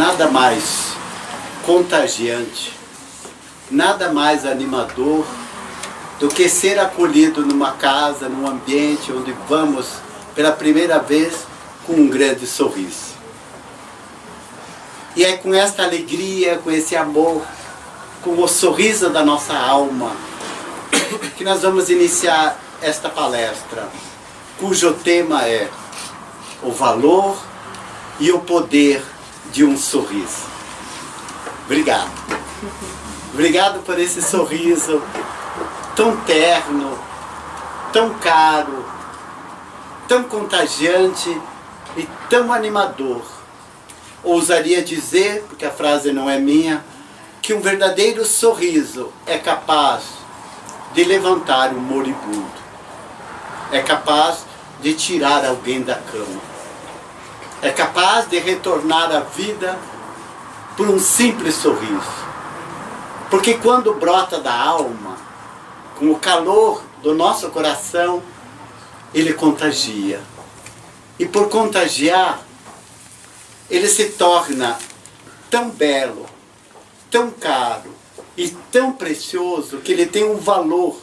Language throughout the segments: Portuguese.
nada mais contagiante, nada mais animador do que ser acolhido numa casa, num ambiente onde vamos pela primeira vez com um grande sorriso. E é com esta alegria, com esse amor, com o sorriso da nossa alma, que nós vamos iniciar esta palestra, cujo tema é o valor e o poder de um sorriso. Obrigado. Obrigado por esse sorriso tão terno, tão caro, tão contagiante e tão animador. Ousaria dizer, porque a frase não é minha, que um verdadeiro sorriso é capaz de levantar um moribundo. É capaz de tirar alguém da cama. É capaz de retornar à vida por um simples sorriso. Porque quando brota da alma, com o calor do nosso coração, ele contagia. E por contagiar, ele se torna tão belo, tão caro e tão precioso que ele tem um valor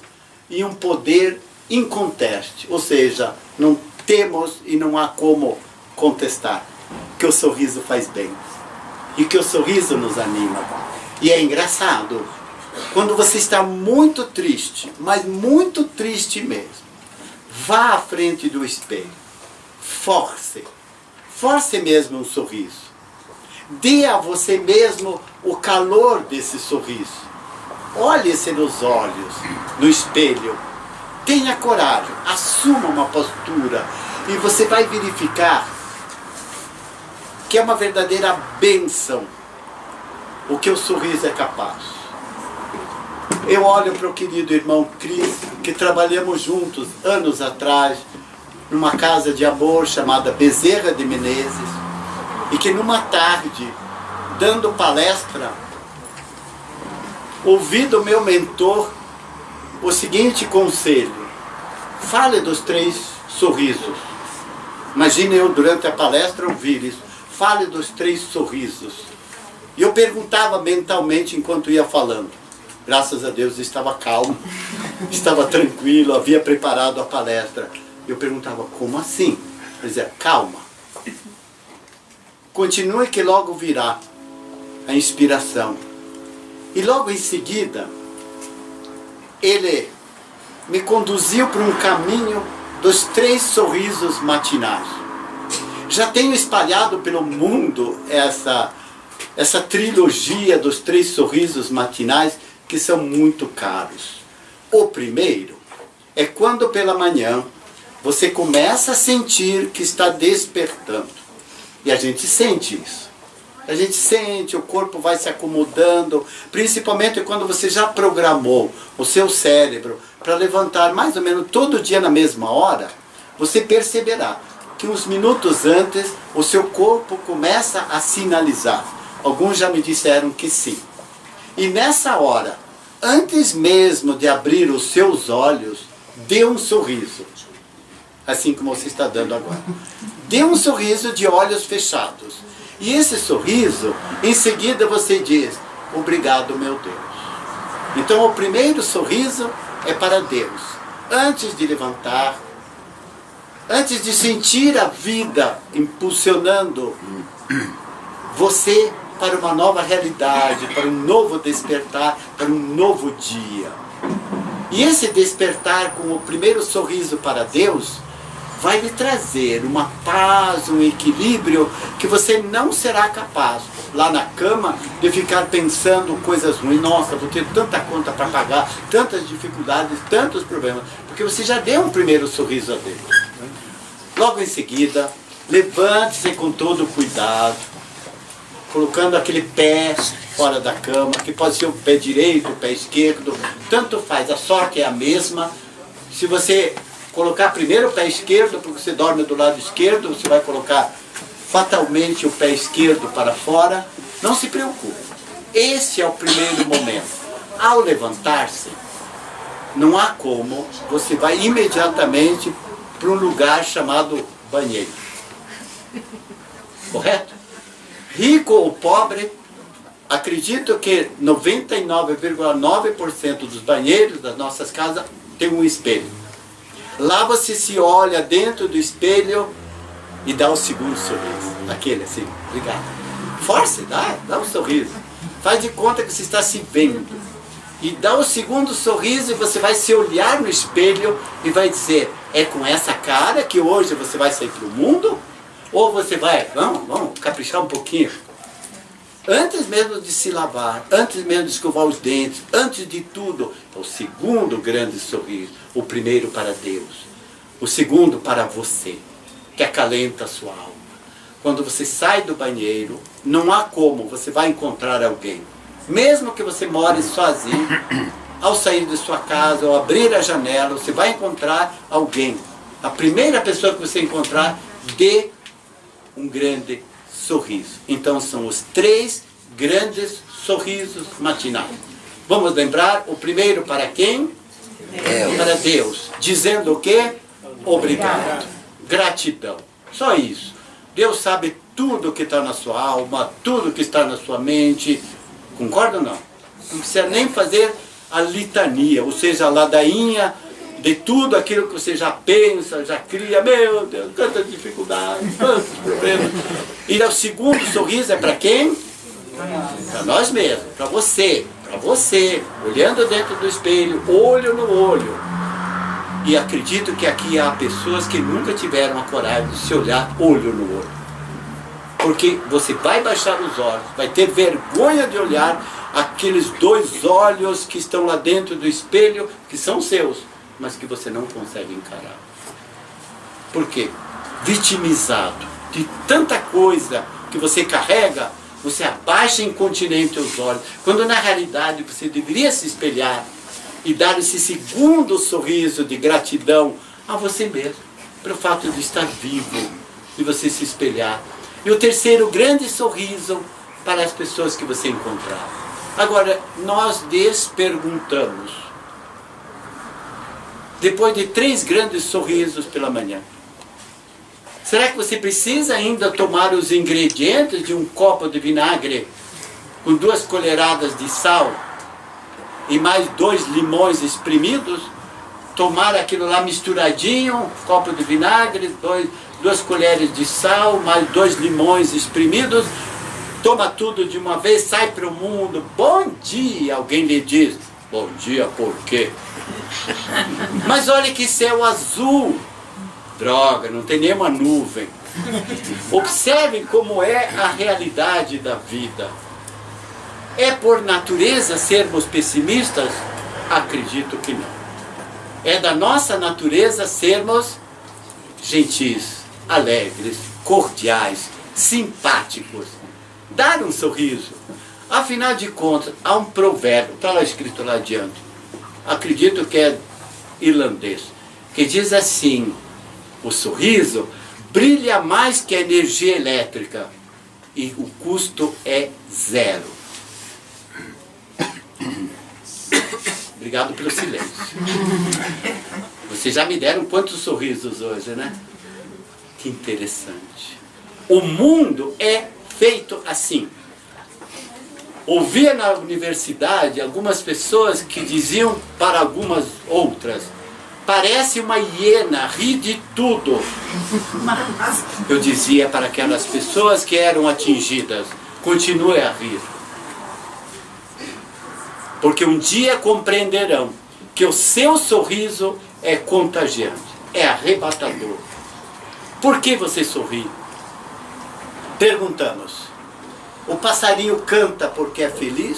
e um poder inconteste. Ou seja, não temos e não há como contestar que o sorriso faz bem e que o sorriso nos anima. E é engraçado, quando você está muito triste, mas muito triste mesmo, vá à frente do espelho, force mesmo um sorriso, dê a você mesmo o calor desse sorriso, olhe-se nos olhos, no espelho, tenha coragem, assuma uma postura e você vai verificar que é uma verdadeira bênção o que o sorriso é capaz. Eu olho para o querido irmão Cris, que trabalhamos juntos anos atrás, numa casa de amor chamada Bezerra de Menezes, e que numa tarde, dando palestra, ouvi do meu mentor o seguinte conselho: fale dos 3 sorrisos. Imagine eu durante a palestra ouvir isso. Fale dos 3 sorrisos. E eu perguntava mentalmente enquanto ia falando. Graças a Deus estava calmo, estava tranquilo, havia preparado a palestra. Eu perguntava, como assim? Ele dizia, calma. Continue que logo virá a inspiração. E logo em seguida, ele me conduziu para um caminho dos 3 sorrisos matinais. Já tenho espalhado pelo mundo essa trilogia dos 3 sorrisos matinais, que são muito caros. O primeiro é quando pela manhã você começa a sentir que está despertando. E a gente sente isso. A gente sente, o corpo vai se acomodando, principalmente quando você já programou o seu cérebro para levantar mais ou menos todo dia na mesma hora, você perceberá que uns minutos antes o seu corpo começa a sinalizar. Alguns já me disseram que sim. E nessa hora, antes mesmo de abrir os seus olhos, dê um sorriso. Assim como você está dando agora. Dê um sorriso de olhos fechados. E esse sorriso, em seguida você diz, obrigado, meu Deus. Então o primeiro sorriso é para Deus. Antes de levantar, antes de sentir a vida impulsionando você para uma nova realidade, para um novo despertar, para um novo dia. E esse despertar com o primeiro sorriso para Deus vai lhe trazer uma paz, um equilíbrio que você não será capaz, lá na cama, de ficar pensando coisas ruins. Nossa, vou ter tanta conta para pagar, tantas dificuldades, tantos problemas, porque você já deu um primeiro sorriso a Deus. Logo em seguida, levante-se com todo cuidado, colocando aquele pé fora da cama, que pode ser o pé direito, o pé esquerdo, tanto faz, a sorte é a mesma. Se você colocar primeiro o pé esquerdo, porque você dorme do lado esquerdo, você vai colocar fatalmente o pé esquerdo para fora, não se preocupe. Esse é o primeiro momento. Ao levantar-se, não há como, você vai imediatamente para um lugar chamado banheiro. Correto? rico ou pobre, acredito que 99,9% dos banheiros das nossas casas tem um espelho. Lá você se olha dentro do espelho e dá o segundo sorriso. Aquele assim, obrigado. Force, dá um sorriso. Faz de conta que você está se vendo. E dá o segundo sorriso e você vai se olhar no espelho e vai dizer, é com essa cara que hoje você vai sair para o mundo? Ou você vai, vamos caprichar um pouquinho. Antes mesmo de se lavar, antes mesmo de escovar os dentes, antes de tudo, é o segundo grande sorriso. O primeiro para Deus, o segundo para você, que acalenta a sua alma. Quando você sai do banheiro, não há como você vai encontrar alguém. Mesmo que você more sozinho, ao sair de sua casa, ao abrir a janela, você vai encontrar alguém. A primeira pessoa que você encontrar, dê um grande sorriso. Então são os 3 grandes sorrisos matinais. Vamos lembrar, o primeiro para quem? Deus. Para Deus. Dizendo o quê? Obrigado. Gratidão. Só isso. Deus sabe tudo que está na sua alma, tudo que está na sua mente. Concorda ou não? Não precisa nem fazer a litania, ou seja, a ladainha de tudo aquilo que você já pensa, já cria. Meu Deus, quantas dificuldades, quantos problemas. E o segundo sorriso é para quem? Para nós mesmos, para você, olhando dentro do espelho, olho no olho. E acredito que aqui há pessoas que nunca tiveram a coragem de se olhar olho no olho. Porque você vai baixar os olhos, vai ter vergonha de olhar aqueles 2 olhos que estão lá dentro do espelho, que são seus, mas que você não consegue encarar. Por quê? Vitimizado de tanta coisa que você carrega, você abaixa incontinente os olhos, quando na realidade você deveria se espelhar e dar esse segundo sorriso de gratidão a você mesmo, pelo fato de estar vivo, de você se espelhar. E o terceiro grande sorriso para as pessoas que você encontrar. Agora, nós desperguntamos. Depois de 3 grandes sorrisos pela manhã, será que você precisa ainda tomar os ingredientes de um copo de vinagre com 2 colheradas de sal e mais 2 limões espremidos? Tomar aquilo lá misturadinho, um copo de vinagre, 2 colheres de sal, mais 2 limões espremidos, toma tudo de uma vez, sai para o mundo, bom dia, alguém lhe diz, bom dia por quê? Mas olha que céu azul, droga, não tem nenhuma nuvem. Observem como é a realidade da vida. É por natureza sermos pessimistas? Acredito que não. É da nossa natureza sermos gentis, alegres, cordiais, simpáticos. Dar um sorriso. Afinal de contas, há um provérbio, está lá escrito lá adiante, acredito que é irlandês, que diz assim, o sorriso brilha mais que a energia elétrica e o custo é 0. Obrigado pelo silêncio. Vocês já me deram quantos sorrisos hoje, né? Que interessante. O mundo é feito assim. Ouvia na universidade algumas pessoas que diziam para algumas outras, parece uma hiena, ri de tudo. Eu dizia para aquelas pessoas que eram atingidas, continue a rir. Porque um dia compreenderão que o seu sorriso é contagiante, é arrebatador. Por que você sorri? Perguntamos. O passarinho canta porque é feliz?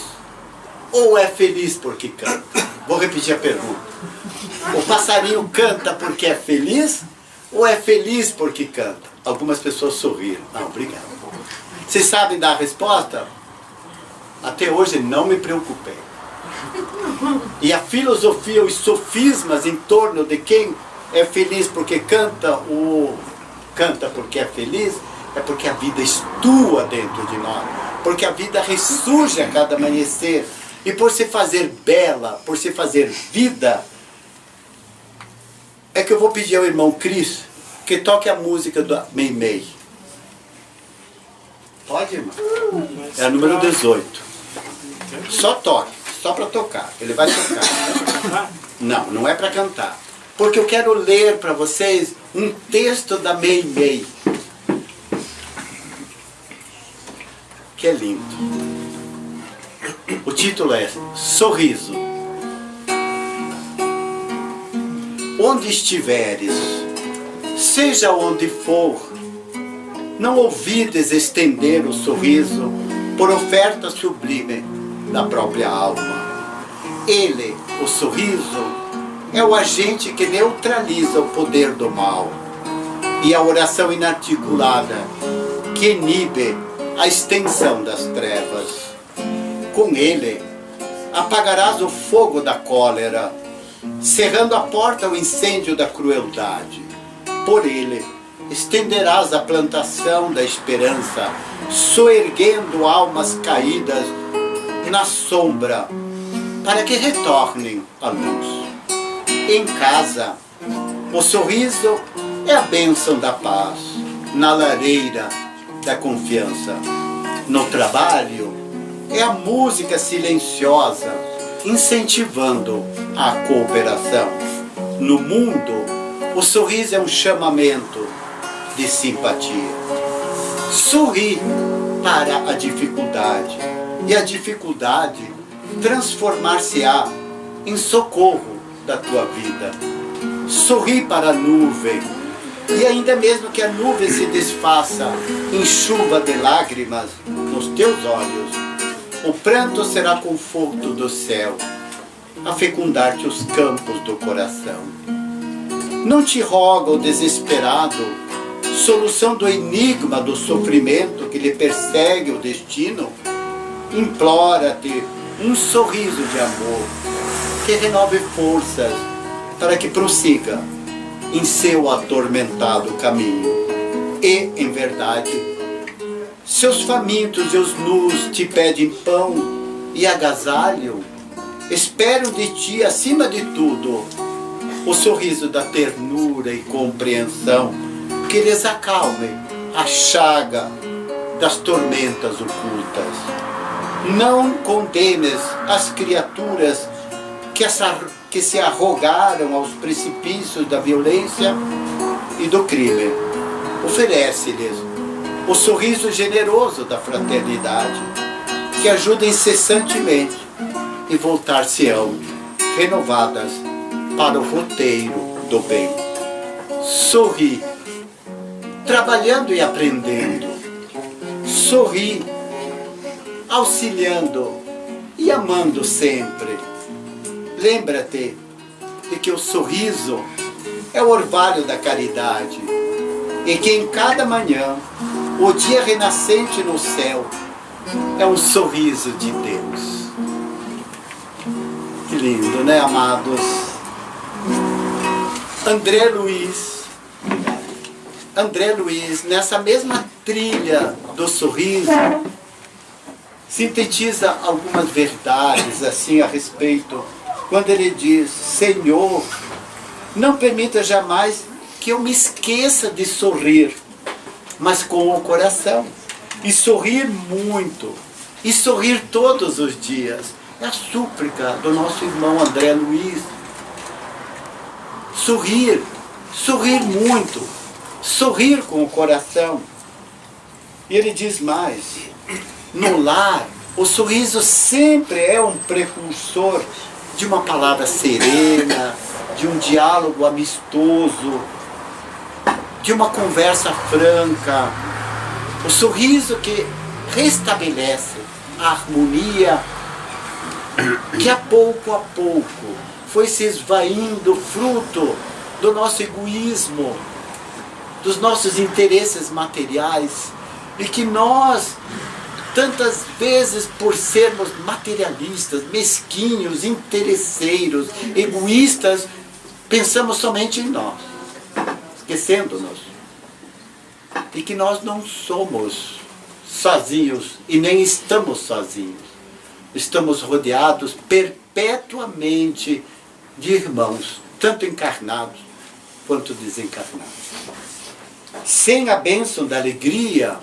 Ou é feliz porque canta? Vou repetir a pergunta. O passarinho canta porque é feliz? Ou é feliz porque canta? Algumas pessoas sorriram. Ah, obrigado. Vocês sabem dar a resposta? Até hoje não me preocupei. E a filosofia, os sofismas em torno de quem é feliz porque canta ou canta porque é feliz, é porque a vida estua dentro de nós, porque a vida ressurge a cada amanhecer, e por se fazer bela, por se fazer vida, é que eu vou pedir ao irmão Cris que toque a música do Mei Mei. Pode? Pode, irmão. É o número 18. Só toque, só para tocar. Ele vai tocar. Não, não é para cantar. Porque eu quero ler para vocês um texto da Mei Mei. Que é lindo. O título é Sorriso. Onde estiveres, seja onde for, não ouvides estender o sorriso por oferta sublime da própria alma. Ele, o sorriso, é o agente que neutraliza o poder do mal e a oração inarticulada que inibe a extensão das trevas. Com ele, apagarás o fogo da cólera, cerrando a porta ao incêndio da crueldade. Por ele, estenderás a plantação da esperança, soerguendo almas caídas na sombra, para que retornem à luz. Em casa, o sorriso é a bênção da paz, na lareira da confiança. No trabalho, é a música silenciosa, incentivando a cooperação. No mundo, o sorriso é um chamamento de simpatia. Sorri para a dificuldade, e a dificuldade transformar-se-á em socorro da tua vida. Sorri para a nuvem, e ainda mesmo que a nuvem se desfaça em chuva de lágrimas nos teus olhos, o pranto será conforto do céu, a fecundar-te os campos do coração. Não te roga o desesperado solução do enigma do sofrimento que lhe persegue o destino? Implora-te um sorriso de amor que renove forças para que prossiga em seu atormentado caminho. E, em verdade, seus famintos e os nus te pedem pão e agasalho, esperam de ti, acima de tudo, o sorriso da ternura e compreensão que lhes acalme a chaga das tormentas ocultas. Não condenes as criaturas que se arrogaram aos precipícios da violência e do crime. Oferece-lhes o sorriso generoso da fraternidade, que ajuda incessantemente e voltar-se-ão renovadas para o roteiro do bem. Sorri, trabalhando e aprendendo. Sorri, auxiliando e amando sempre. Lembra-te de que o sorriso é o orvalho da caridade e que em cada manhã o dia renascente no céu é um sorriso de Deus. Que lindo, né, amados? André Luiz, nessa mesma trilha do sorriso, sintetiza algumas verdades assim a respeito, quando ele diz: Senhor, não permita jamais que eu me esqueça de sorrir, mas com o coração, e sorrir muito, e sorrir todos os dias. É a súplica do nosso irmão André Luiz. Sorrir, sorrir muito, sorrir com o coração. E ele diz mais: no lar, o sorriso sempre é um precursor de uma palavra serena, de um diálogo amistoso, de uma conversa franca. O sorriso que restabelece a harmonia que a pouco foi se esvaindo, fruto do nosso egoísmo, dos nossos interesses materiais, e que nós, tantas vezes, por sermos materialistas, mesquinhos, interesseiros, egoístas, pensamos somente em nós, esquecendo-nos de que nós não somos sozinhos e nem estamos sozinhos. Estamos rodeados perpetuamente de irmãos, tanto encarnados quanto desencarnados. Sem a bênção da alegria,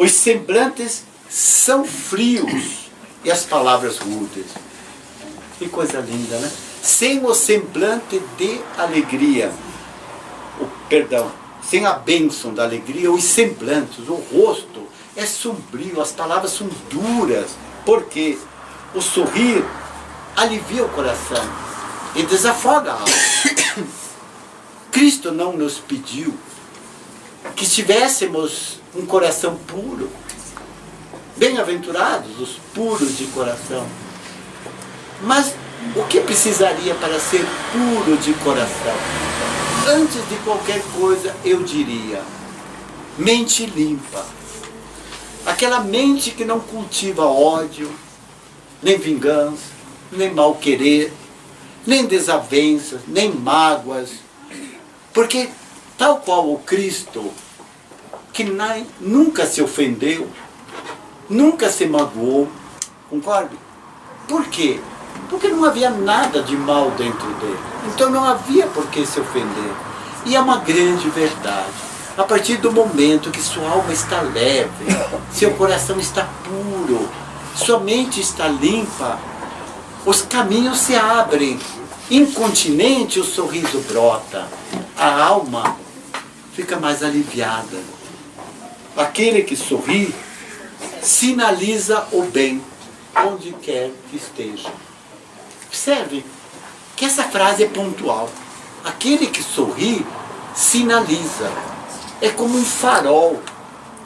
Os semblantes são frios e as palavras rudes. Que coisa linda, né? Sem o semblante de alegria, sem a bênção da alegria, os semblantes, o rosto é sombrio, as palavras são duras, porque o sorrir alivia o coração e desafoga a alma. Cristo não nos pediu que tivéssemos um coração puro. Bem-aventurados os puros de coração. Mas o que precisaria para ser puro de coração? Antes de qualquer coisa, eu diria, mente limpa. Aquela mente que não cultiva ódio, nem vingança, nem mal-querer, nem desavenças, nem mágoas. Porque, tal qual o Cristo, que nunca se ofendeu, nunca se magoou, concorda? Por quê? Porque não havia nada de mal dentro dele. Então não havia por que se ofender. E é uma grande verdade. A partir do momento que sua alma está leve, seu coração está puro, sua mente está limpa, os caminhos se abrem. Incontinente o sorriso brota. A alma fica mais aliviada. Aquele que sorri sinaliza o bem onde quer que esteja. Observe que essa frase é pontual. Aquele que sorri sinaliza. É como um farol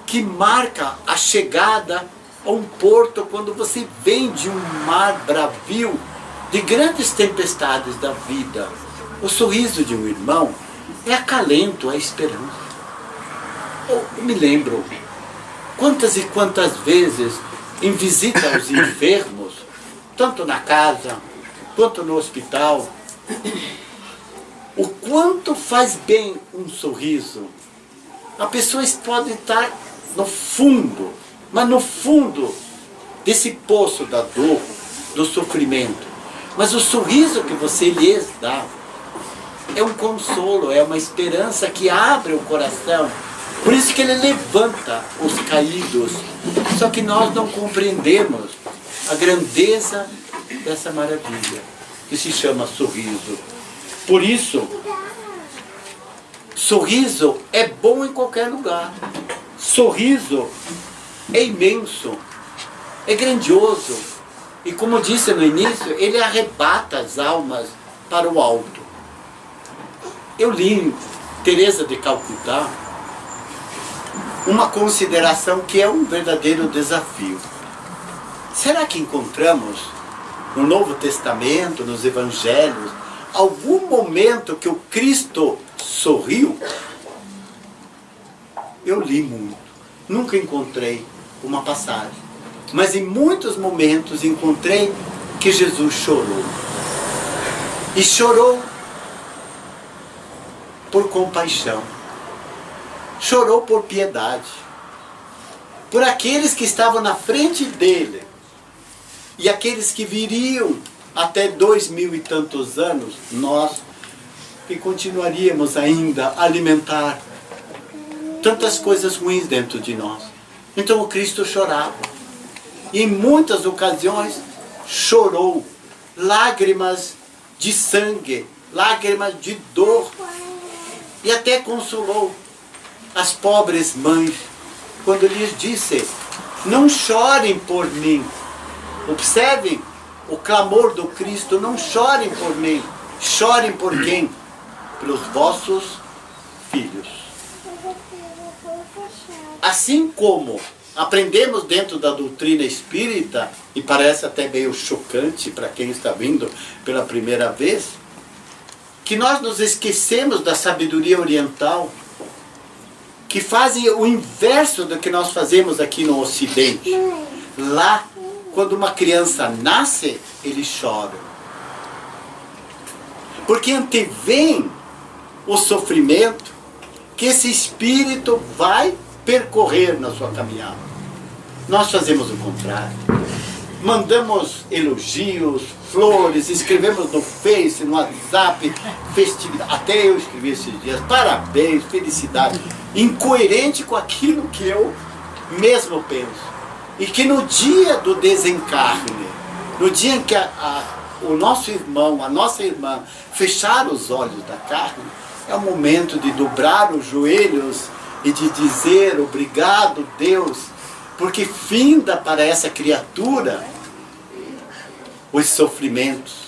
que marca a chegada a um porto quando você vem de um mar bravio, de grandes tempestades da vida. O sorriso de um irmão é acalento, é esperança. Eu me lembro quantas e quantas vezes em visita aos enfermos, tanto na casa quanto no hospital, o quanto faz bem um sorriso. A pessoa pode estar no fundo, mas no fundo desse poço da dor, do sofrimento. Mas o sorriso que você lhes dá é um consolo, é uma esperança que abre o coração. Por isso que ele levanta os caídos. Só que nós não compreendemos a grandeza dessa maravilha, que se chama sorriso. Por isso, sorriso é bom em qualquer lugar. Sorriso é imenso, é grandioso. E como disse no início, ele arrebata as almas para o alto. Eu li em Teresa de Calcutá uma consideração que é um verdadeiro desafio. Será que encontramos no Novo Testamento, nos Evangelhos, algum momento que o Cristo sorriu? Eu li muito, nunca encontrei uma passagem, mas em muitos momentos encontrei que Jesus chorou. E chorou por compaixão, chorou por piedade, por aqueles que estavam na frente dele e aqueles que viriam até 2000 e tantos anos, nós que continuaríamos ainda a alimentar tantas coisas ruins dentro de nós. Então o Cristo chorava. E em muitas ocasiões chorou, lágrimas de sangue, lágrimas de dor. E até consolou as pobres mães, quando lhes disse, não chorem por mim. Observem o clamor do Cristo, não chorem por mim. Chorem por quem? Pelos vossos filhos. Assim como aprendemos dentro da doutrina espírita, e parece até meio chocante para quem está vindo pela primeira vez, que nós nos esquecemos da sabedoria oriental, que fazem o inverso do que nós fazemos aqui no Ocidente. Lá, quando uma criança nasce, ele chora. Porque antevém o sofrimento que esse espírito vai percorrer na sua caminhada. Nós fazemos o contrário. Mandamos elogios, flores, escrevemos no Face, no WhatsApp, festividade. Até eu escrevi esses dias, parabéns, felicidade. Incoerente com aquilo que eu mesmo penso. E que no dia do desencarne, no dia em que o nosso irmão, a nossa irmã, fechar os olhos da carne, é o momento de dobrar os joelhos e de dizer obrigado, Deus, porque finda para essa criatura os sofrimentos.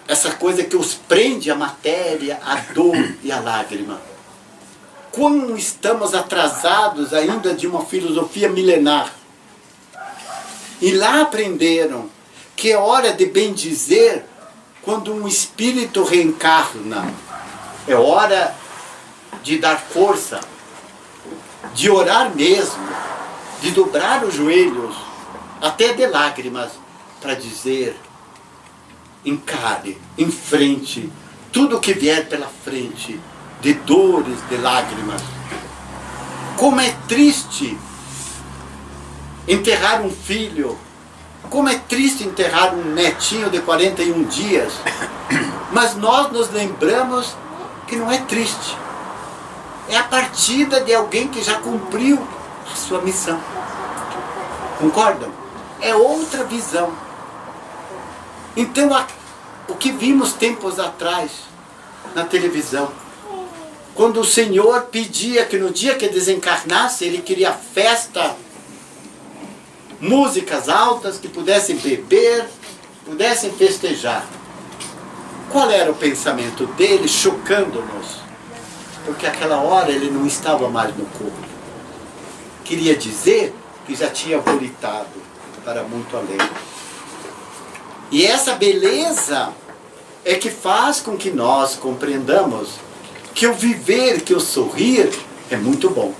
Essa coisa que os prende à matéria, à dor e à lágrima. Como estamos atrasados ainda de uma filosofia milenar. E lá aprenderam que é hora de bendizer quando um espírito reencarna. É hora de dar força, de orar mesmo, de dobrar os joelhos, até de lágrimas, para dizer: encare, enfrente tudo que vier pela frente, de dores, de lágrimas. Como é triste enterrar um filho, como é triste enterrar um netinho de 41 dias, mas nós nos lembramos que não é triste. É a partida de alguém que já cumpriu a sua missão. Concordam? É outra visão. Então, o que vimos tempos atrás na televisão, quando o Senhor pedia que no dia que desencarnasse, Ele queria festa, músicas altas, que pudessem beber, pudessem festejar. Qual era o pensamento dele, chocando-nos? Porque aquela hora ele não estava mais no corpo. Queria dizer que já tinha volitado para muito além. E essa beleza é que faz com que nós compreendamos que o viver, que o sorrir é muito bom.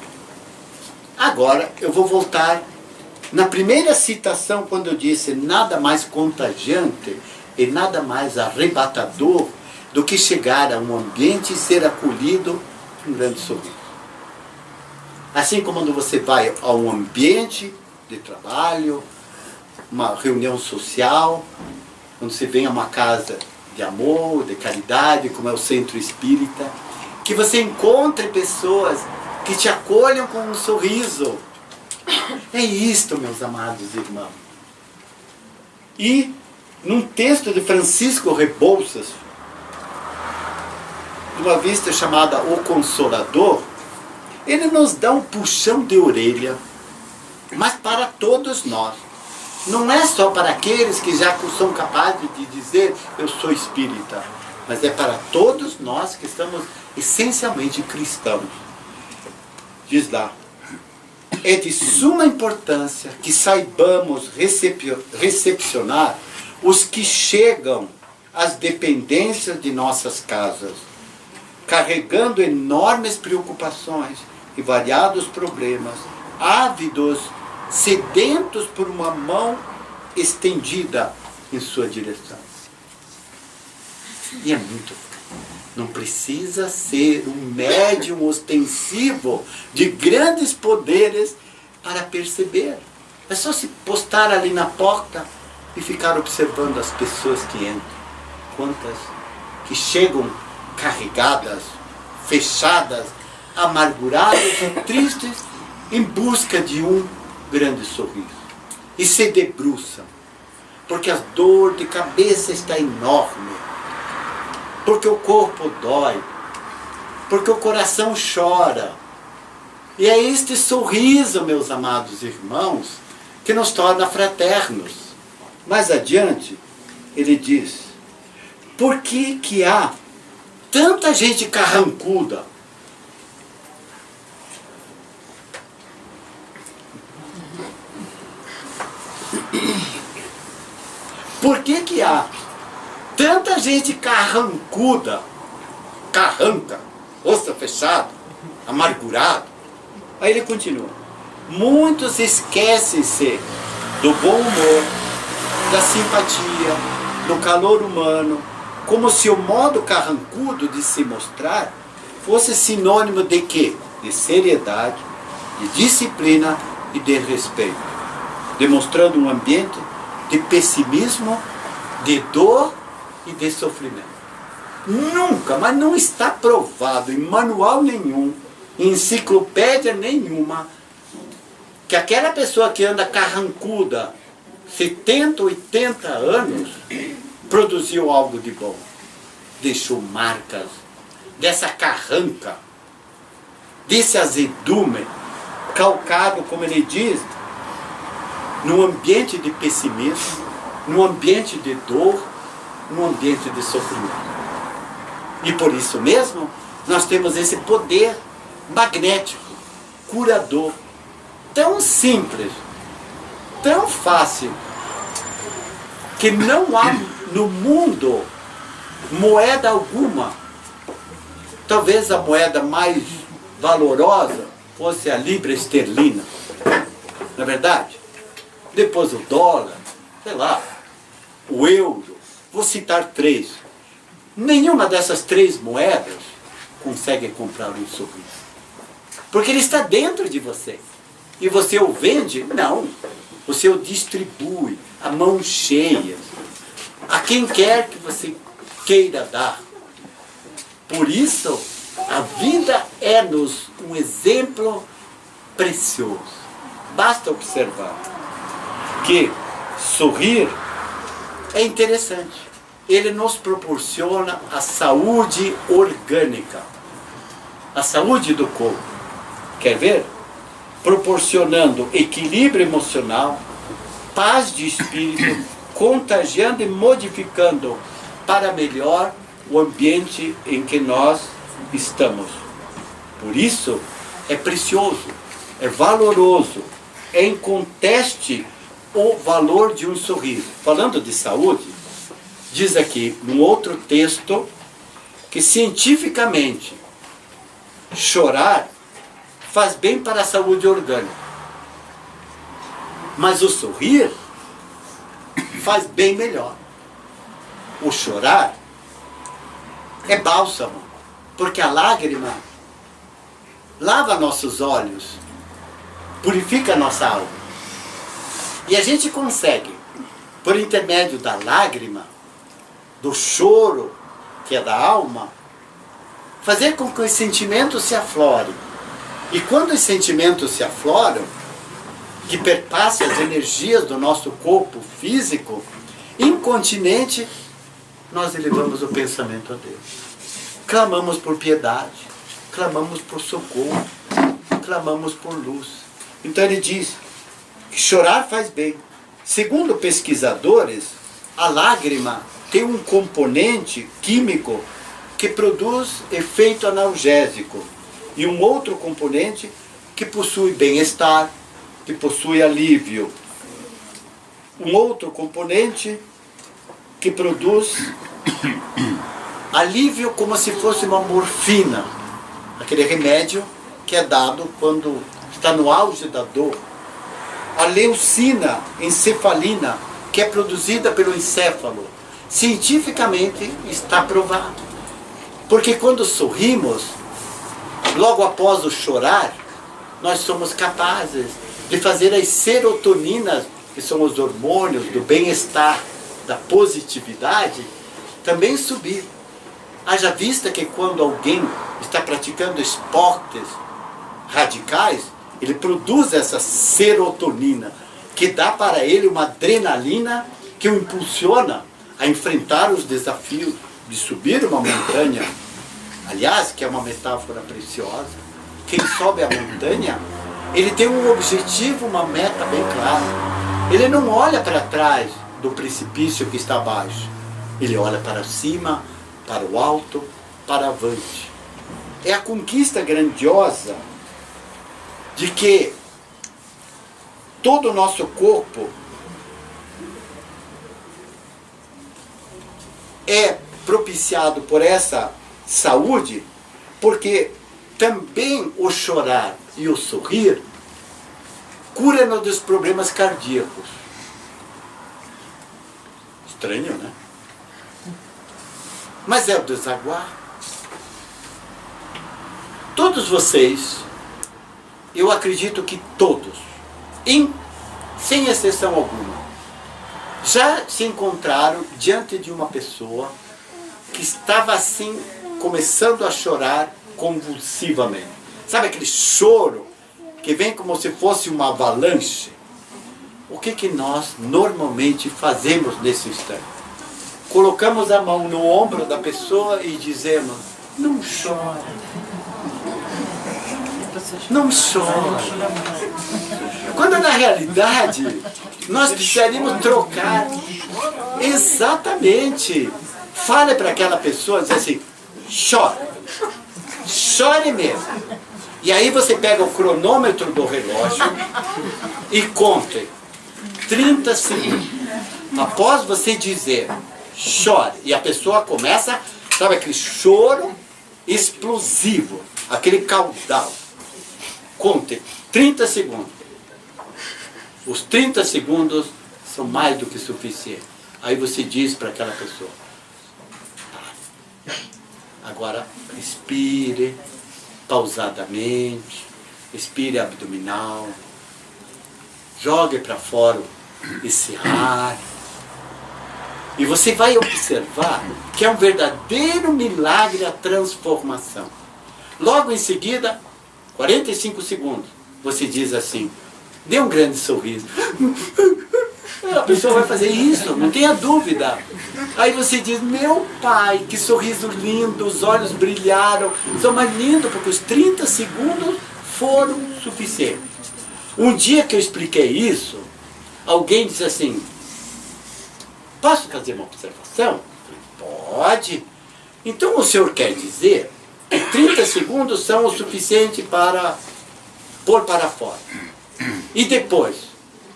Agora eu vou voltar na primeira citação, quando eu disse nada mais contagiante e nada mais arrebatador do que chegar a um ambiente e ser acolhido com um grande sorriso. Assim como quando você vai a um ambiente de trabalho, uma reunião social, quando você vem a uma casa de amor, de caridade, como é o centro espírita, que você encontre pessoas que te acolham com um sorriso. É isto, meus amados irmãos. E num texto de Francisco Rebouças, de uma vista chamada O Consolador, ele nos dá um puxão de orelha, mas para todos nós. Não é só para aqueles que já são capazes de dizer eu sou espírita, mas é para todos nós que estamos essencialmente cristãos. Diz lá: é de suma importância que saibamos recepcionar os que chegam às dependências de nossas casas, carregando enormes preocupações e variados problemas, ávidos, sedentos por uma mão estendida em sua direção. E é muito. Não precisa ser um médium ostensivo de grandes poderes para perceber. É só se postar ali na porta e ficar observando as pessoas que entram. Quantas que chegam carregadas, fechadas, amarguradas e tristes em busca de um grande sorriso. E se debruçam, porque a dor de cabeça está enorme. Porque o corpo dói, porque o coração chora. E é este sorriso, meus amados irmãos, que nos torna fraternos. Mais adiante, ele diz: por que que há tanta gente carrancuda? Por que que há tanta gente carrancuda, carranca, rosto fechado, amargurado? Aí ele continua: muitos esquecem-se do bom humor, da simpatia, do calor humano, como se o modo carrancudo de se mostrar fosse sinônimo de quê? De seriedade, de disciplina e de respeito, demonstrando um ambiente de pessimismo, de dor e de sofrimento. Nunca, mas não está provado em manual nenhum, enciclopédia nenhuma, que aquela pessoa que anda carrancuda 70, 80 anos produziu algo de bom, deixou marcas dessa carranca, desse azedume, calcado, como ele diz, num ambiente de pessimismo, num ambiente de dor, num ambiente de sofrimento. E por isso mesmo, nós temos esse poder magnético, curador, tão simples, tão fácil, que não há no mundo moeda alguma. Talvez a moeda mais valorosa fosse a libra esterlina, não é verdade? Depois o dólar, sei lá, o euro. Vou citar 3. Nenhuma dessas 3 moedas consegue comprar um sorriso. Porque ele está dentro de você. E você o vende? Não. Você o distribui a mão cheia a quem quer que você queira dar. Por isso, a vida é-nos um exemplo precioso. Basta observar que sorrir é interessante. Ele nos proporciona a saúde orgânica, a saúde do corpo. Quer ver? Proporcionando equilíbrio emocional, paz de espírito, contagiando e modificando para melhor o ambiente em que nós estamos. Por isso, é precioso, é valoroso, é inconteste o valor de um sorriso. Falando de saúde, diz aqui, num outro texto, que cientificamente chorar faz bem para a saúde orgânica. Mas o sorrir faz bem melhor. O chorar é bálsamo, porque a lágrima lava nossos olhos, purifica nossa alma. E a gente consegue, por intermédio da lágrima, do choro, que é da alma, fazer com que os sentimentos se aflorem. E quando os sentimentos se afloram, que perpassam as energias do nosso corpo físico, incontinente, nós elevamos o pensamento a Deus. Clamamos por piedade, clamamos por socorro, clamamos por luz. Então ele diz que chorar faz bem. Segundo pesquisadores, a lágrima tem um componente químico que produz efeito analgésico e um outro componente que possui bem-estar, que possui alívio. Um outro componente que produz alívio como se fosse uma morfina, aquele remédio que é dado quando está no auge da dor. A leucina, encefalina, que é produzida pelo encéfalo, cientificamente está provado. Porque quando sorrimos, logo após o chorar, nós somos capazes de fazer as serotoninas, que são os hormônios do bem-estar, da positividade, também subir. Haja vista que quando alguém está praticando esportes radicais, ele produz essa serotonina, que dá para ele uma adrenalina que o impulsiona a enfrentar os desafios de subir uma montanha. Aliás, que é uma metáfora preciosa. Quem sobe a montanha, ele tem um objetivo, uma meta bem clara. Ele não olha para trás do precipício que está abaixo. Ele olha para cima, para o alto, para avante. É a conquista grandiosa de que todo o nosso corpo é propiciado por essa saúde, porque também o chorar e o sorrir cura-nos dos problemas cardíacos. Estranho, né? Mas é o desaguar. Todos vocês, eu acredito que todos, sem exceção alguma, já se encontraram diante de uma pessoa que estava assim, começando a chorar convulsivamente. Sabe aquele choro que vem como se fosse uma avalanche? O que nós normalmente fazemos nesse instante? Colocamos a mão no ombro da pessoa e dizemos: não chora. Não chora. Quando na realidade nós precisaríamos trocar. Exatamente. Fale para aquela pessoa, diz assim: chora. Chore mesmo. E aí você pega o cronômetro do relógio e conte 30 segundos. Após você dizer chore, e a pessoa começa, sabe, aquele choro explosivo, aquele caudal. Conte 30 segundos. Os 30 segundos são mais do que suficiente. Aí você diz para aquela pessoa: agora respire pausadamente, respire abdominal, jogue para fora esse ar. E você vai observar que é um verdadeiro milagre a transformação. Logo em seguida, 45 segundos, você diz assim: dê um grande sorriso. A pessoa vai fazer isso, não tenha dúvida. Aí você diz: meu pai, que sorriso lindo, os olhos brilharam. São mais lindos porque os 30 segundos foram suficientes. Um dia que eu expliquei isso, alguém disse assim: posso fazer uma observação? Pode. Então o senhor quer dizer que 30 segundos são o suficiente para pôr para fora. E depois,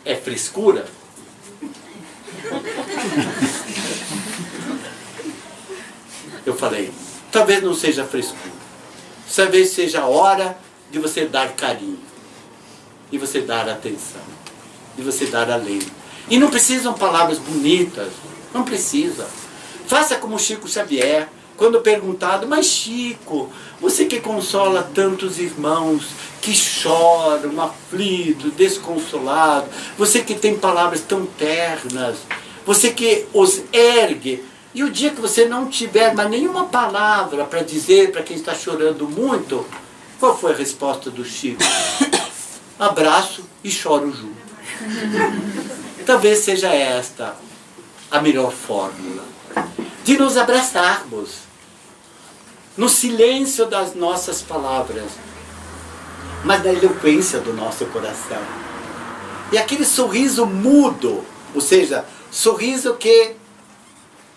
é frescura? Eu falei: talvez não seja frescura. Talvez seja a hora de você dar carinho. De você dar atenção. De você dar além. E não precisam palavras bonitas. Não precisa. Faça como Chico Xavier, quando perguntado: mas Chico, você que consola tantos irmãos que choram, aflitos, desconsolados, você que tem palavras tão ternas, você que os ergue, e o dia que você não tiver mais nenhuma palavra para dizer para quem está chorando muito, qual foi a resposta do Chico? Abraço e choro junto. Talvez seja esta a melhor fórmula de nos abraçarmos no silêncio das nossas palavras, mas na eloquência do nosso coração. E aquele sorriso mudo, ou seja, sorriso que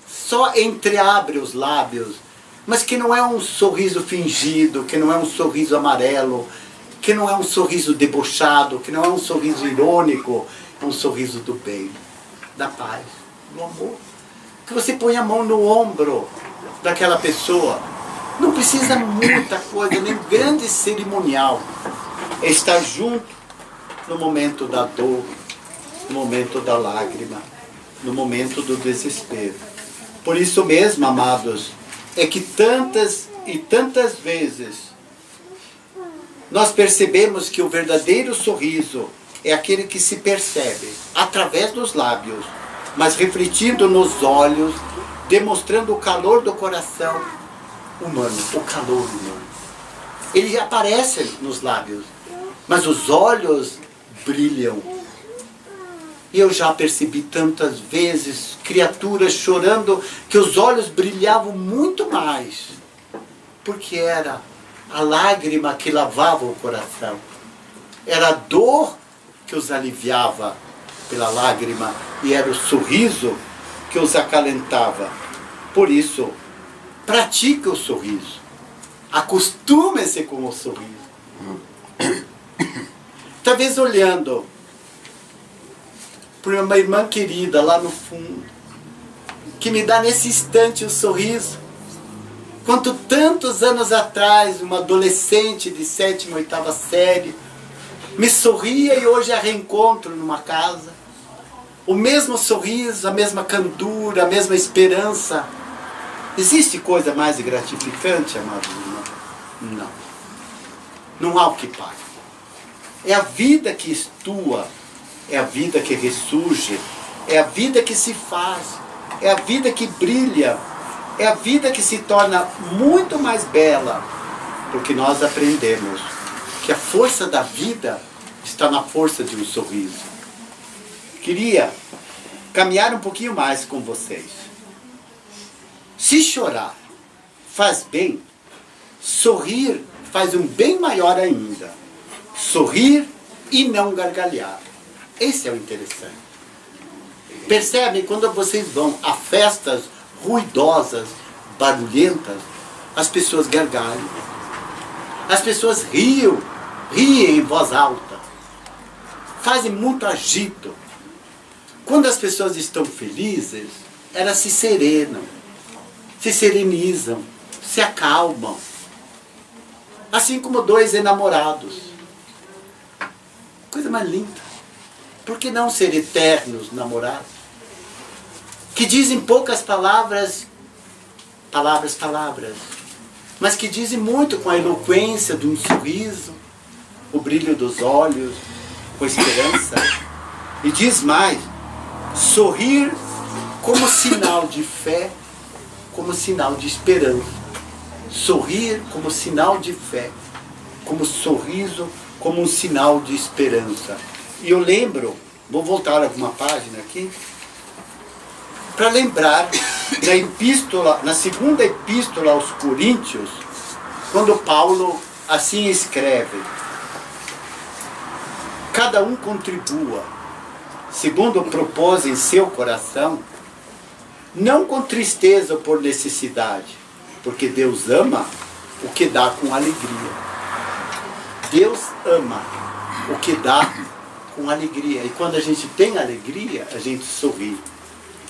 só entreabre os lábios, mas que não é um sorriso fingido, que não é um sorriso amarelo, que não é um sorriso debochado, que não é um sorriso irônico, é um sorriso do bem, da paz, do amor. Que você põe a mão no ombro daquela pessoa. Não precisa muita coisa, nem grande cerimonial. É estar junto no momento da dor, no momento da lágrima, no momento do desespero. Por isso mesmo, amados, é que tantas e tantas vezes nós percebemos que o verdadeiro sorriso é aquele que se percebe através dos lábios, mas refletindo nos olhos, demonstrando o calor do coração humano, o calor humano. Ele aparece nos lábios, mas os olhos brilham. E eu já percebi tantas vezes criaturas chorando que os olhos brilhavam muito mais, porque era a lágrima que lavava o coração. Era a dor que os aliviava pela lágrima e era o sorriso que os acalentava. Por isso, pratique o sorriso. Acostume-se com o sorriso. Talvez olhando para uma irmã querida lá no fundo, que me dá nesse instante o sorriso. Quanto tantos anos atrás, uma adolescente de 7ª, 8ª série, me sorria e hoje a reencontro numa casa. O mesmo sorriso, a mesma candura, a mesma esperança. Existe coisa mais gratificante, amados irmãos? Não. Não há o que pague. É a vida que estua, é a vida que ressurge, é a vida que se faz, é a vida que brilha, é a vida que se torna muito mais bela, porque nós aprendemos que a força da vida está na força de um sorriso. Queria caminhar um pouquinho mais com vocês. Se chorar faz bem, sorrir faz um bem maior ainda. Sorrir e não gargalhar. Esse é o interessante. Percebem, quando vocês vão a festas ruidosas, barulhentas, as pessoas gargalham. As pessoas riem em voz alta. Fazem muito agito. Quando as pessoas estão felizes, elas se serenam, se serenizam, se acalmam. Assim como dois enamorados. Coisa mais linda. Por que não ser eternos namorados? Que dizem poucas palavras, mas que dizem muito com a eloquência de um sorriso, o brilho dos olhos, com esperança. E diz mais, sorrir como sinal de fé, como sinal de esperança. Sorrir como sinal de fé, como sorriso, como um sinal de esperança. E eu lembro, vou voltar alguma página aqui, para lembrar na segunda epístola aos Coríntios, quando Paulo assim escreve: cada um contribua, segundo propôs em seu coração, não com tristeza ou por necessidade, porque Deus ama o que dá com alegria. Deus ama o que dá com alegria. E quando a gente tem alegria, a gente sorri.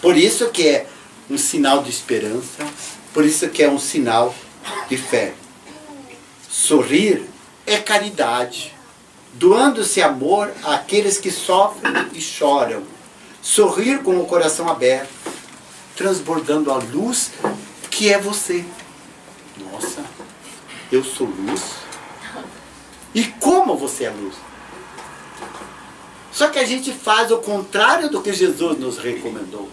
Por isso que é um sinal de esperança, por isso que é um sinal de fé. Sorrir é caridade, doando-se amor àqueles que sofrem e choram. Sorrir com o coração aberto, transbordando a luz que é você. Nossa, eu sou luz? E como você é luz? Só que a gente faz o contrário do que Jesus nos recomendou.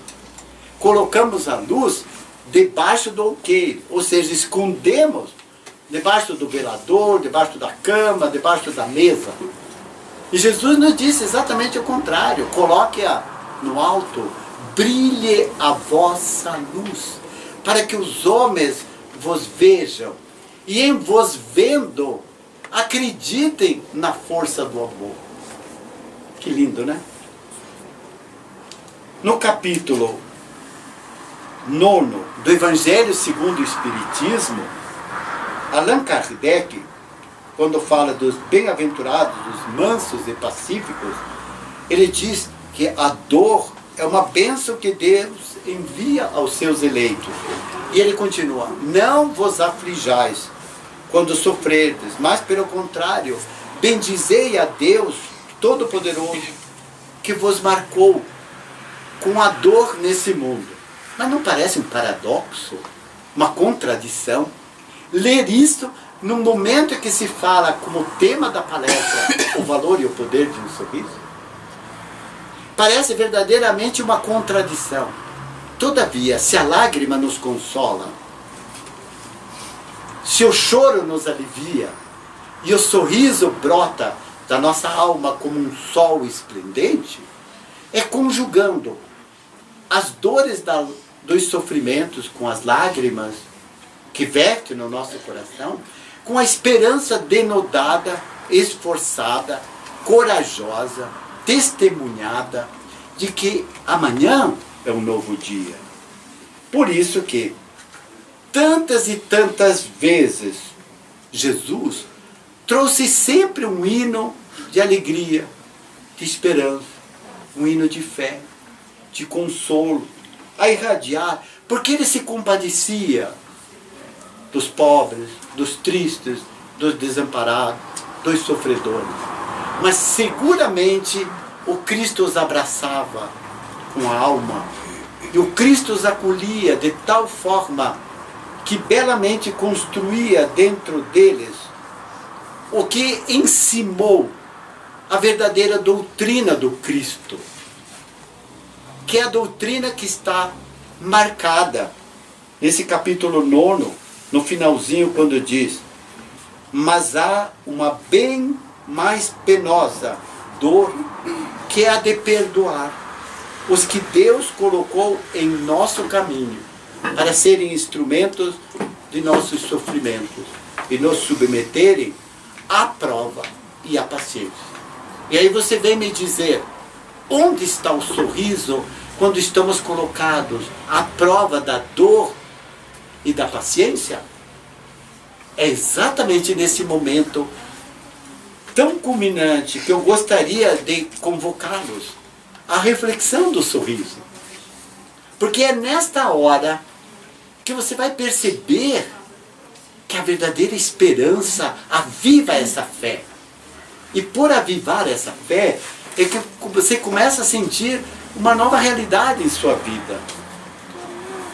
Colocamos a luz debaixo do alqueire, ou seja, escondemos debaixo do velador, debaixo da cama, debaixo da mesa. E Jesus nos disse exatamente o contrário. Coloque-a no alto, brilhe a vossa luz, para que os homens vos vejam, e em vos vendo, acreditem na força do amor. Que lindo, né? No capítulo 9 do Evangelho segundo o Espiritismo, Allan Kardec, quando fala dos bem-aventurados, dos mansos e pacíficos, ele diz que a dor é uma bênção que Deus envia aos seus eleitos. E ele continua: não vos aflijais quando sofrerdes, mas pelo contrário, bendizei a Deus Todo-Poderoso, que vos marcou com a dor nesse mundo. Mas não parece um paradoxo? Uma contradição? Ler isso no momento em que se fala como tema da palestra o valor e o poder de um sorriso? Parece verdadeiramente uma contradição. Todavia, se a lágrima nos consola, se o choro nos alivia e o sorriso brota da nossa alma como um sol esplendente, é conjugando as dores dos sofrimentos com as lágrimas que vertem no nosso coração, com a esperança denodada, esforçada, corajosa, testemunhada, de que amanhã é um novo dia. Por isso que tantas e tantas vezes Jesus trouxe sempre um hino de alegria, de esperança, um hino de fé, de consolo, a irradiar, porque ele se compadecia dos pobres, dos tristes, dos desamparados, dos sofredores. Mas seguramente o Cristo os abraçava com a alma, e o Cristo os acolhia de tal forma que belamente construía dentro deles o que encimou a verdadeira doutrina do Cristo, que é a doutrina que está marcada nesse capítulo 9, no finalzinho, quando diz: Mas há uma bem mais penosa dor, que é a de perdoar os que Deus colocou em nosso caminho para serem instrumentos de nossos sofrimentos e nos submeterem à prova e à paciência. E aí você vem me dizer, onde está o sorriso quando estamos colocados à prova da dor e da paciência? É exatamente nesse momento tão culminante que eu gostaria de convocá-los à reflexão do sorriso. Porque é nesta hora que você vai perceber que a verdadeira esperança aviva essa fé. E por avivar essa fé, é que você começa a sentir uma nova realidade em sua vida.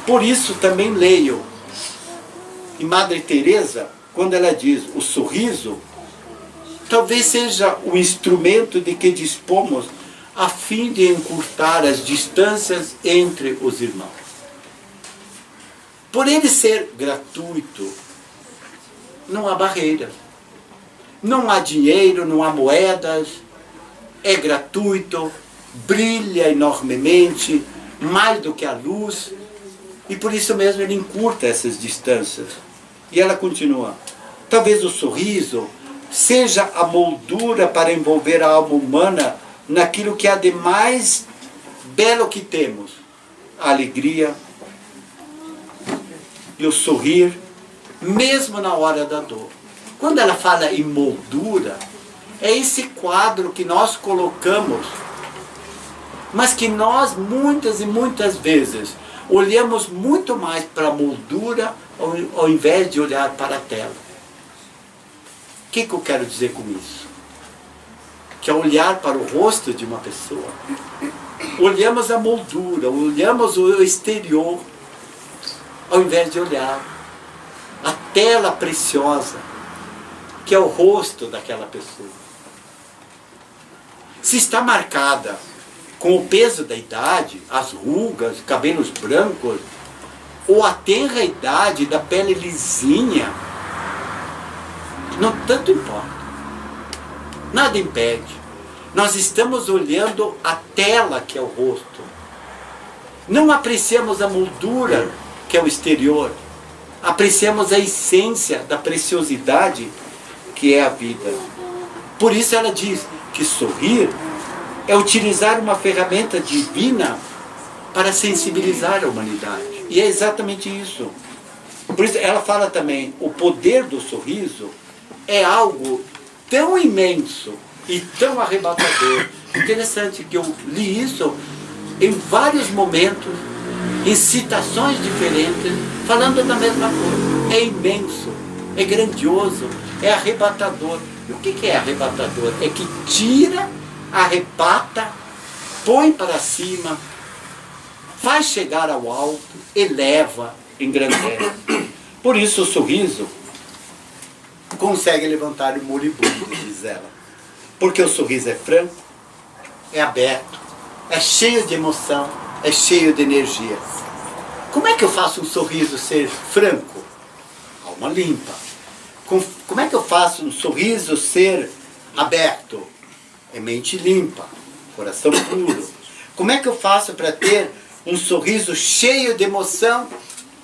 Por isso também leio em Madre Teresa, quando ela diz, o sorriso talvez seja o instrumento de que dispomos a fim de encurtar as distâncias entre os irmãos. Por ele ser gratuito, não há barreira. Não há dinheiro, não há moedas, é gratuito, brilha enormemente, mais do que a luz, e por isso mesmo ele encurta essas distâncias. E ela continua, talvez o sorriso seja a moldura para envolver a alma humana naquilo que há de mais belo que temos, a alegria e o sorrir, mesmo na hora da dor. Quando ela fala em moldura, é esse quadro que nós colocamos, mas que nós muitas e muitas vezes olhamos muito mais para a moldura ao invés de olhar para a tela. O que eu quero dizer com isso? Que ao olhar para o rosto de uma pessoa, olhamos a moldura, olhamos o exterior, ao invés de olhar a tela preciosa, que é o rosto daquela pessoa. Se está marcada com o peso da idade, as rugas, cabelos brancos, ou a tenra idade da pele lisinha, não tanto importa. Nada impede. Nós estamos olhando a tela que é o rosto. Não apreciamos a moldura que é o exterior. Apreciamos a essência da preciosidade que é a vida. Por isso ela diz que sorrir é utilizar uma ferramenta divina para sensibilizar a humanidade. E é exatamente isso. Por isso ela fala também, o poder do sorriso é algo tão imenso e tão arrebatador. Interessante que eu li isso em vários momentos, em citações diferentes, falando da mesma coisa. É imenso, é grandioso, é arrebatador. E o que é arrebatador? É que tira, arrebata, põe para cima, faz chegar ao alto, eleva, engrandece. Por isso o sorriso consegue levantar o moribundo, diz ela. Porque o sorriso é franco, é aberto, é cheio de emoção, é cheio de energia. Como é que eu faço um sorriso ser franco? Alma limpa. Como é que eu faço um sorriso ser aberto? É mente limpa, coração puro. Como é que eu faço para ter um sorriso cheio de emoção,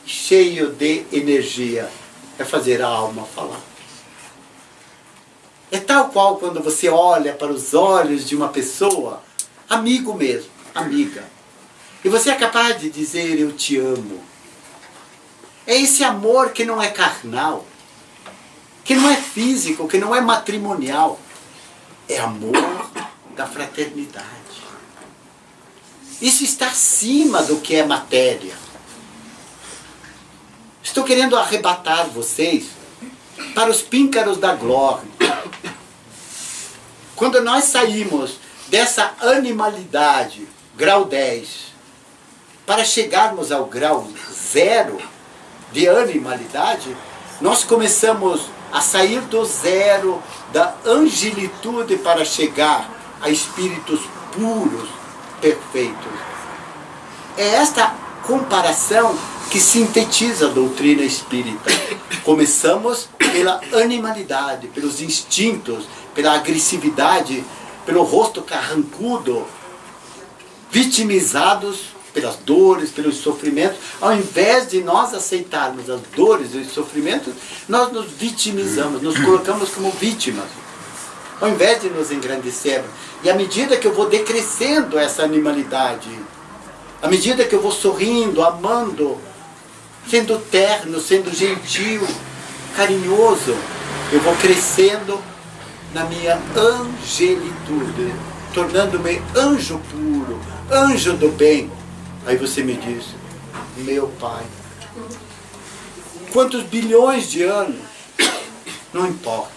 cheio de energia? É fazer a alma falar. É tal qual quando você olha para os olhos de uma pessoa, amigo mesmo, amiga, e você é capaz de dizer eu te amo. É esse amor que não é carnal, que não é físico, que não é matrimonial. É amor da fraternidade. Isso está acima do que é matéria. Estou querendo arrebatar vocês para os píncaros da glória. Quando nós saímos dessa animalidade, grau 10, para chegarmos ao grau 0 de animalidade, nós começamos a sair do zero, da angelitude, para chegar a espíritos puros, perfeitos. É esta comparação que sintetiza a doutrina espírita. Começamos pela animalidade, pelos instintos, pela agressividade, pelo rosto carrancudo, vitimizados pelas dores, pelos sofrimentos. Ao invés de nós aceitarmos as dores e os sofrimentos, nós nos vitimizamos, nos colocamos como vítimas, ao invés de nos engrandecermos. E à medida que eu vou decrescendo essa animalidade, à medida que eu vou sorrindo, amando, sendo terno, sendo gentil, carinhoso, eu vou crescendo na minha angelitude, tornando-me anjo puro, anjo do bem. Aí você me diz, meu Pai, quantos bilhões de anos? Não importa.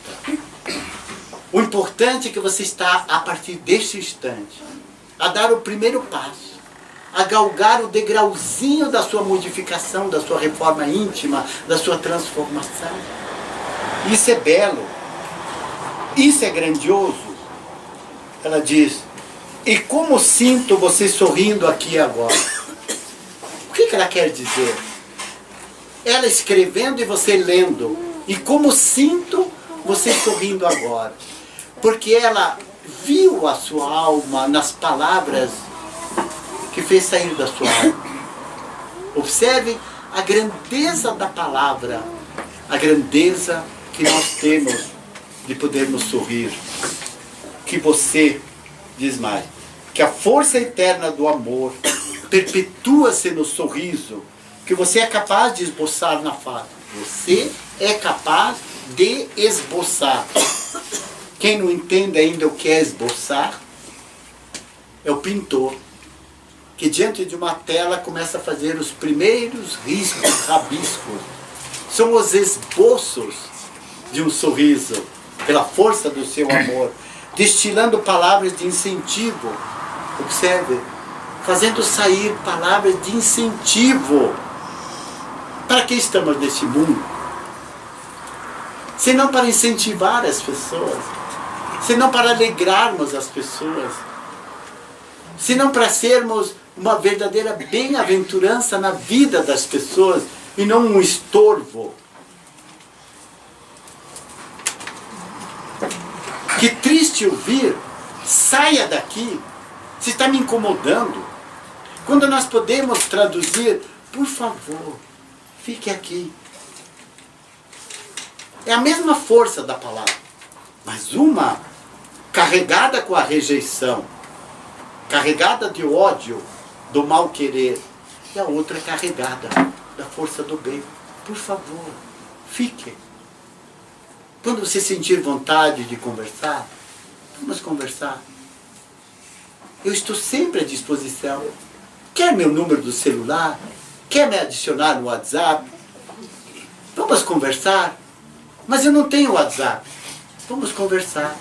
O importante é que você está, a partir deste instante, a dar o primeiro passo, a galgar o degrauzinho da sua modificação, da sua reforma íntima, da sua transformação. Isso é belo. Isso é grandioso. Ela diz, e como sinto você sorrindo aqui e agora? O que ela quer dizer? Ela escrevendo e você lendo. E como sinto você sorrindo agora? Porque ela viu a sua alma nas palavras que fez sair da sua alma. Observe a grandeza da palavra, a grandeza que nós temos de podermos sorrir. Que você, diz mais, que a força eterna do amor perpetua-se no sorriso que você é capaz de esboçar na face. Você é capaz de esboçar. Quem não entende ainda o que é esboçar é o pintor, que diante de uma tela começa a fazer os primeiros riscos, rabiscos. São os esboços de um sorriso, pela força do seu amor, destilando palavras de incentivo. Observe, fazendo sair palavras de incentivo. Para que estamos neste mundo? Senão para incentivar as pessoas, senão para alegrarmos as pessoas, senão para sermos uma verdadeira bem-aventurança na vida das pessoas e não um estorvo. Que triste ouvir, saia daqui, você está me incomodando. Quando nós podemos traduzir, por favor, fique aqui. É a mesma força da palavra, mas uma carregada com a rejeição, carregada de ódio, do mal querer, e a outra carregada da força do bem. Por favor, fique. Quando você sentir vontade de conversar, vamos conversar. Eu estou sempre à disposição. Quer meu número do celular? Quer me adicionar no WhatsApp? Vamos conversar. Mas eu não tenho WhatsApp. Vamos conversar.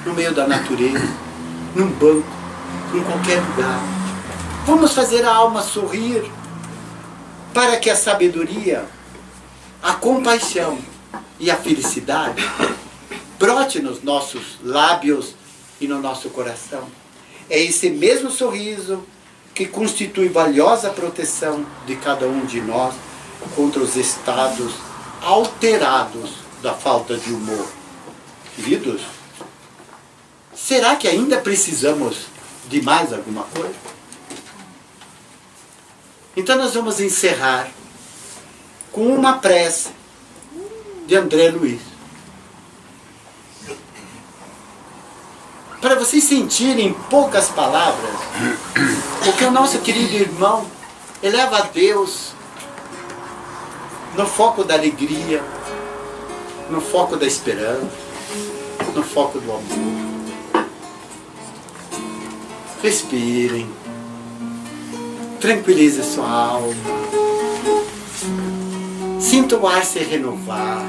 No meio da natureza, num banco, em qualquer lugar. Vamos fazer a alma sorrir, para que a sabedoria, a compaixão e a felicidade brote nos nossos lábios e no nosso coração. É esse mesmo sorriso que constitui valiosa proteção de cada um de nós contra os estados alterados da falta de humor. Queridos, será que ainda precisamos de mais alguma coisa? Então nós vamos encerrar com uma prece de André Luiz. Para vocês sentirem em poucas palavras o que o nosso querido irmão eleva a Deus no foco da alegria, no foco da esperança, no foco do amor. Respirem, tranquilize sua alma, sinta o ar se renovar.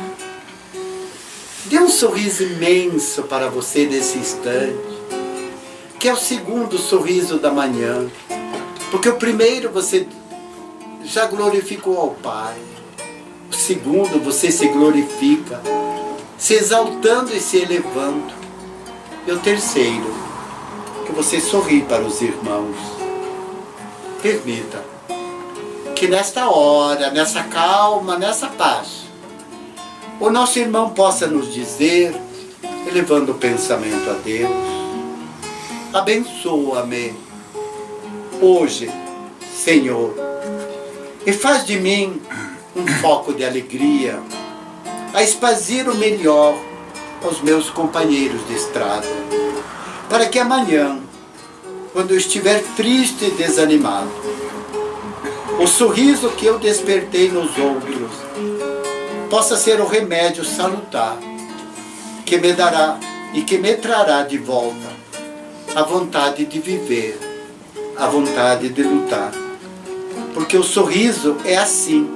Dê um sorriso imenso para você nesse instante, que é o segundo sorriso da manhã, porque o primeiro você já glorificou ao Pai, o segundo você se glorifica, se exaltando e se elevando, e o terceiro, que você sorri para os irmãos. Permita que nesta hora, nessa calma, nessa paz, o nosso irmão possa nos dizer, elevando o pensamento a Deus: abençoa-me hoje, Senhor, e faz de mim um foco de alegria, a espazir o melhor aos meus companheiros de estrada, para que amanhã, quando eu estiver triste e desanimado, o sorriso que eu despertei nos outros possa ser o remédio salutar que me dará e que me trará de volta a vontade de viver, a vontade de lutar. Porque o sorriso é assim,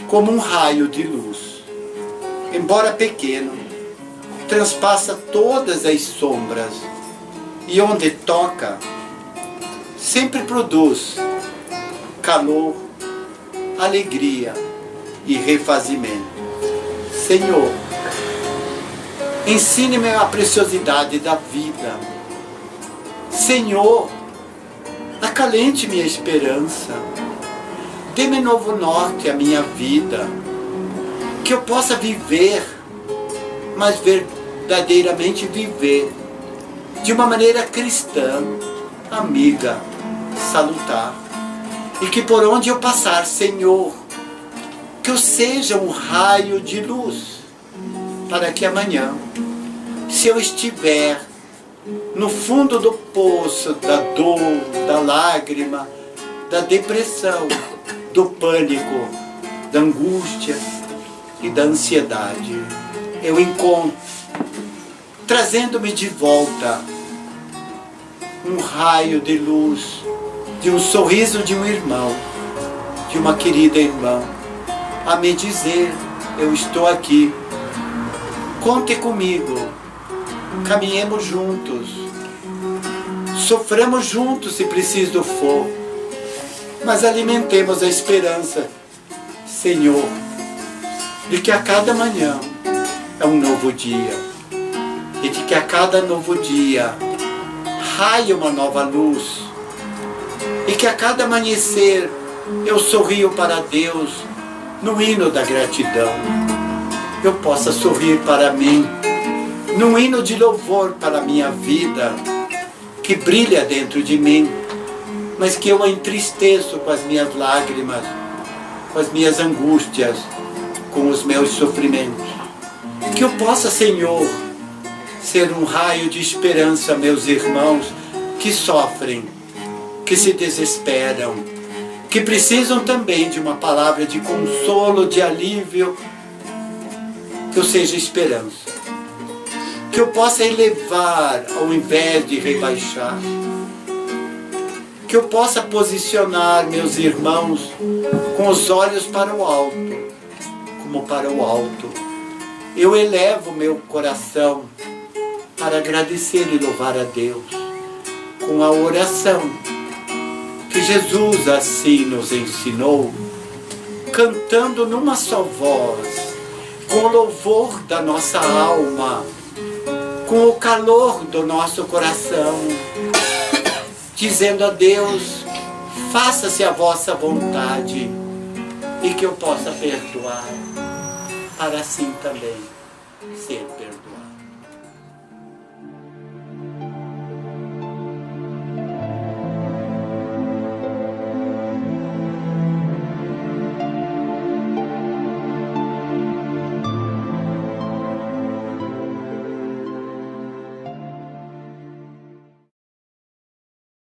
como um raio de luz. Embora pequeno, transpassa todas as sombras e onde toca, sempre produz calor, alegria e refazimento. Senhor, ensine-me a preciosidade da vida. Senhor, acalente minha esperança. Dê-me novo norte à minha vida, que eu possa viver, mas verdadeiramente viver, de uma maneira cristã, amiga, salutar. E que por onde eu passar, Senhor, que eu seja um raio de luz, para que amanhã, se eu estiver no fundo do poço da dor, da lágrima, da depressão, do pânico, da angústia e da ansiedade, eu encontro, trazendo-me de volta, um raio de luz, de um sorriso de um irmão, de uma querida irmã, a me dizer: eu estou aqui, conte comigo, caminhemos juntos, soframos juntos se preciso for, mas alimentemos a esperança, Senhor, de que a cada manhã é um novo dia, e de que a cada novo dia raia uma nova luz, e que a cada amanhecer eu sorrio para Deus no hino da gratidão. Eu possa sorrir para mim num hino de louvor para a minha vida, que brilha dentro de mim, mas que eu a entristeço com as minhas lágrimas, com as minhas angústias, com os meus sofrimentos. Que eu possa, Senhor, ser um raio de esperança a meus irmãos que sofrem, que se desesperam, que precisam também de uma palavra de consolo, de alívio. Que eu seja esperança, que eu possa elevar ao invés de rebaixar, que eu possa posicionar meus irmãos com os olhos para o alto, como para o alto. Eu elevo meu coração para agradecer e louvar a Deus com a oração que Jesus assim nos ensinou, cantando numa só voz, com o louvor da nossa alma, com o calor do nosso coração, dizendo a Deus: faça-se a vossa vontade, e que eu possa perdoar, para assim também ser perdoado.